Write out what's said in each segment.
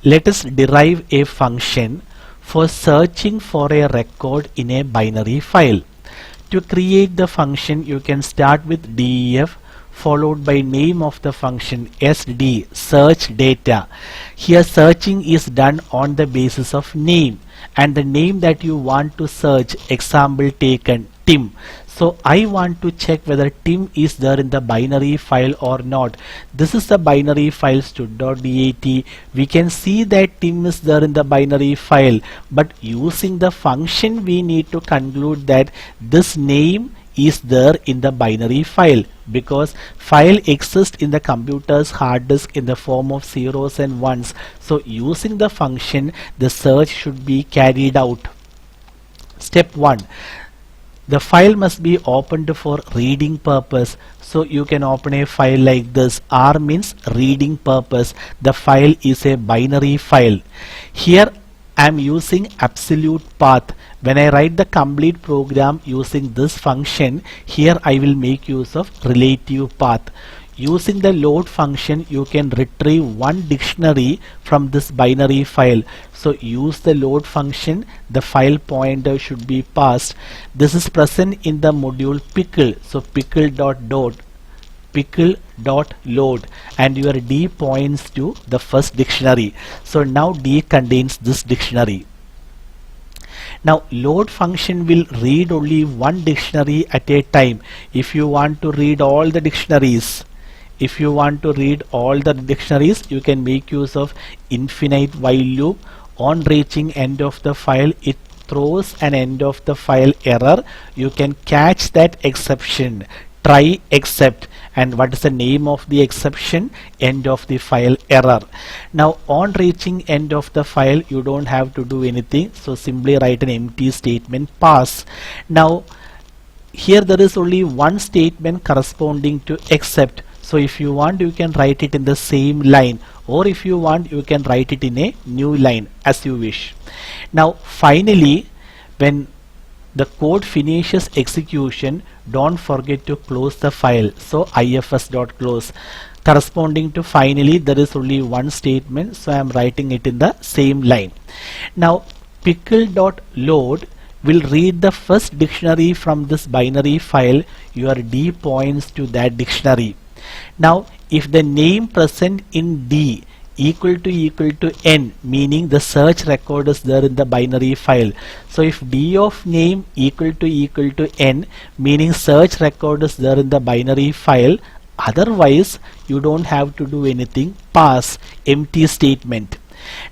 Let us derive a function for searching for a record in a binary file. To create the function, you can start with def followed by name of the function sd, search data. Here searching is done on the basis of name, and the name that you want to search, example taken Tim. So I want to check whether Tim is there in the binary file or not. This is the binary file stud.dat. We can see that Tim is there in the binary file, but using the function we need to conclude that this name is there in the binary file, because file exists in the computer's hard disk in the form of zeros and ones. So using the function, the search should be carried out. Step 1. The file must be opened for reading purpose. So you can open a file like this. R means reading purpose. The file is a binary file. Here I am using absolute path. When I write the complete program using this function, here I will make use of relative path. Using the load function, you can retrieve one dictionary from this binary file. So use the load function, the file pointer should be passed. This is present in the module pickle. So pickle.load, and your D points to the first dictionary. So now D contains this dictionary. Now load function will read only one dictionary at a time. If you want to read all the dictionaries, you can make use of infinite while loop. On reaching end of the file, it throws an end of the file error. You can catch that exception, try except, and what is the name of the exception? End of the file error. Now on reaching end of the file, you don't have to do anything, so simply write an empty statement pass. Now here there is only one statement corresponding to except. So if you want, you can write it in the same line, or if you want, you can write it in a new line as you wish. Now finally, when the code finishes execution, don't forget to close the file. So ifs.close. Corresponding to finally, there is only one statement, so I am writing it in the same line. Now pickle.load will read the first dictionary from this binary file. Your D points to that dictionary. Now if the name present in D equal to n, meaning the search record is there in the binary file. So if D of name equal to n, meaning search record is there in the binary file. Otherwise you don't have to do anything, pass empty statement.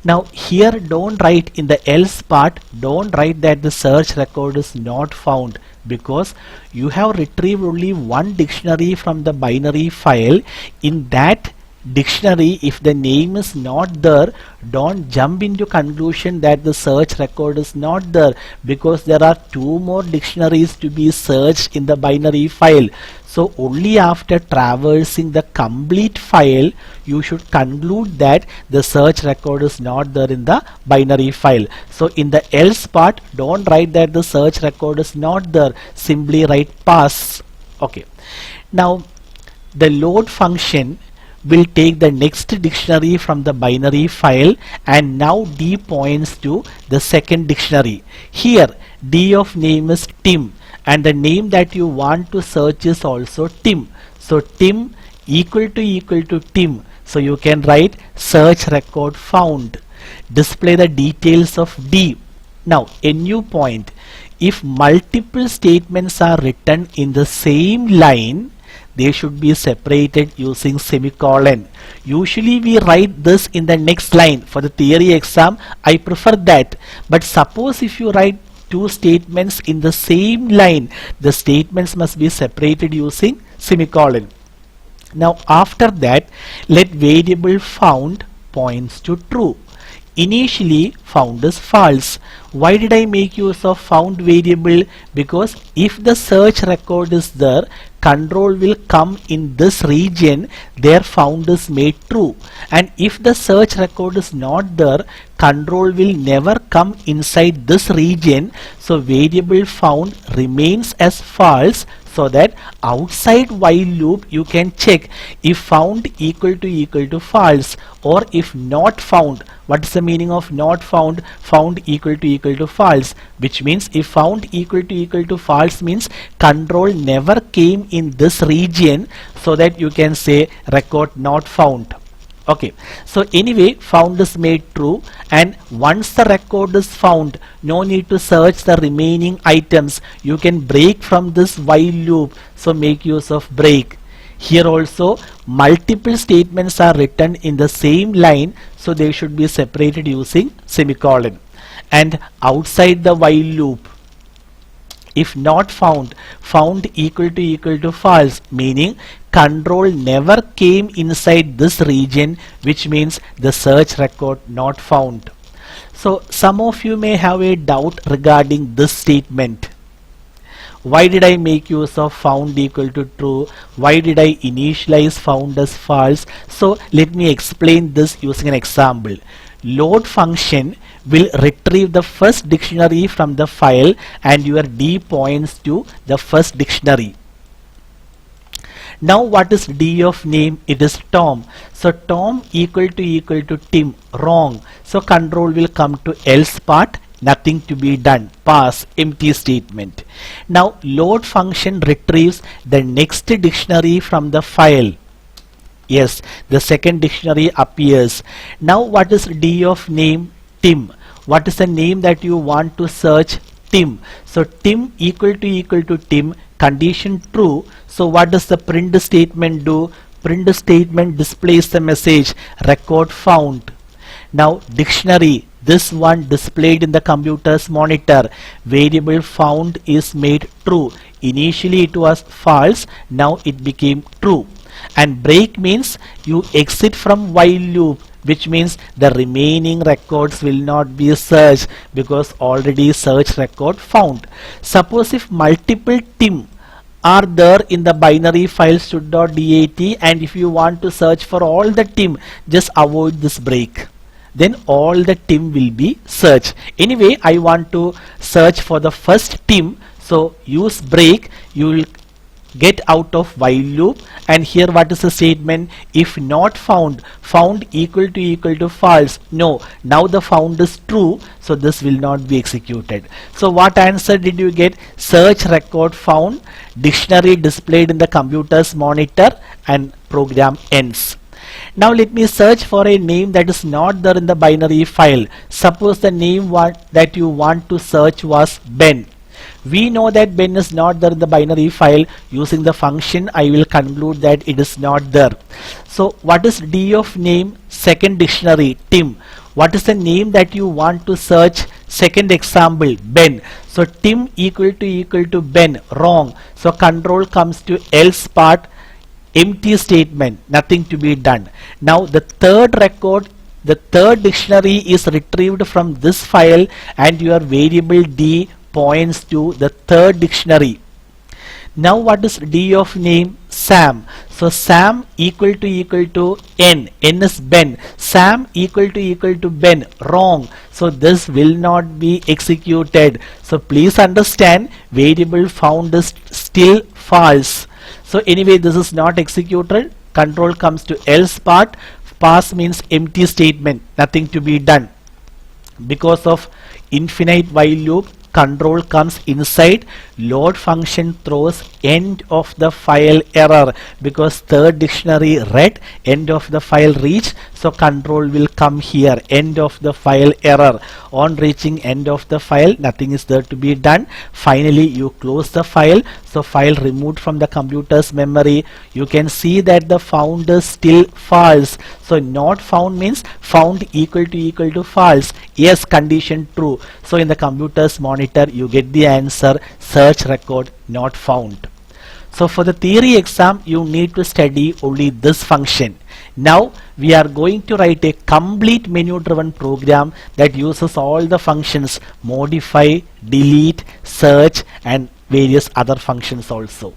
Now here don't write in the else part, don't write that the search record is not found, because you have retrieved only one dictionary from the binary file. In that dictionary, if the name is not there, don't jump into conclusion that the search record is not there, because there are two more dictionaries to be searched in the binary file. So only after traversing the complete file, you should conclude that the search record is not there in the binary file. So in the else part, don't write that the search record is not there, simply write pass. Okay. Now the load function will take the next dictionary from the binary file, and now D points to the second dictionary. Here D of name is Tim, and the name that you want to search is also Tim. So Tim equal to Tim. So you can write search record found. Display the details of D. Now a new point. If multiple statements are written in the same line, they should be separated using semicolon. Usually we write this in the next line. For the theory exam, I prefer that. But suppose if you write two statements in the same line, the statements must be separated using semicolon. Now after that, let variable found points to true. Initially found is false. Why did I make use of found variable? Because if the search record is there, control will come in this region, there found is made true. And if the search record is not there, control will never come inside this region. So variable found remains as false, so that outside while loop you can check if found equal to false, or if not found What is the meaning of not found? Found equal to false, which means if found equal to false means control never came in this region, so that you can say record not found. Okay, so anyway, found is made true, and once the record is found, no need to search the remaining items. You can break from this while loop, so make use of break. Here also multiple statements are written in the same line, so they should be separated using semicolon. And outside the while loop, if not found, found equal to false, meaning control never came inside this region, which means the search record not found. So some of you may have a doubt regarding this statement. Why did I make use of found equal to true? Why did I initialize found as false? So let me explain this using an example. Load function will retrieve the first dictionary from the file, and your D points to the first dictionary. Now what is D of name? It is Tom. So Tom equal to Tim. Wrong. So control will come to else part. Nothing to be done. Pass. Empty statement. Now load function retrieves the next dictionary from the file. Yes, the second dictionary appears. Now what is D of name? Tim. What is the name that you want to search? Tim. So Tim equal to Tim. Condition true. So what does the print statement do? Print statement displays the message record found. Now dictionary, this one displayed in the computer's monitor, variable found is made true. Initially it was false, now it became true. And break means you exit from while loop, which means the remaining records will not be searched because already search record found. Suppose if multiple Tim are there in the binary file stud.dat, and if you want to search for all the Tim, just avoid this break. Then all the Tim will be searched. Anyway, I want to search for the first Tim, so use break. You will get out of while loop, and here what is the statement? If not found, found equal to false. No, now the found is true, so this will not be executed. So what answer did you get? Search record found, dictionary displayed in the computer's monitor, and program ends. Now let me search for a name that is not there in the binary file. Suppose the name that you want to search was Ben. We know that Ben is not there in the binary file. Using the function, I will conclude that it is not there. So what is D of name? Second dictionary, Tim. What is the name that you want to search? Second example, Ben. So Tim equal to Ben. Wrong. So control comes to else part. Empty statement, nothing to be done. Now the third record, the third dictionary is retrieved from this file, and your variable D points to the third dictionary. Now what is D of name? Sam. So Sam equal to N. N is Ben. Sam equal to Ben. Wrong. So this will not be executed. So please understand, variable found is still false. So anyway, this is not executed. Control comes to else part. Pass means empty statement, nothing to be done. Because of infinite while loop, control comes inside. Load function throws end of the file error, because third dictionary read, end of the file reached, so control will come here, end of the file error. On reaching end of the file, nothing is there to be done. Finally you close the file, so file removed from the computer's memory. You can see that the found is still false. So not found means found equal to false. Yes, condition true. So in the computer's monitor you get the answer, search record not found. So for the theory exam you need to study only this function. Now we are going to write a complete menu driven program that uses all the functions modify, delete, search and various other functions also.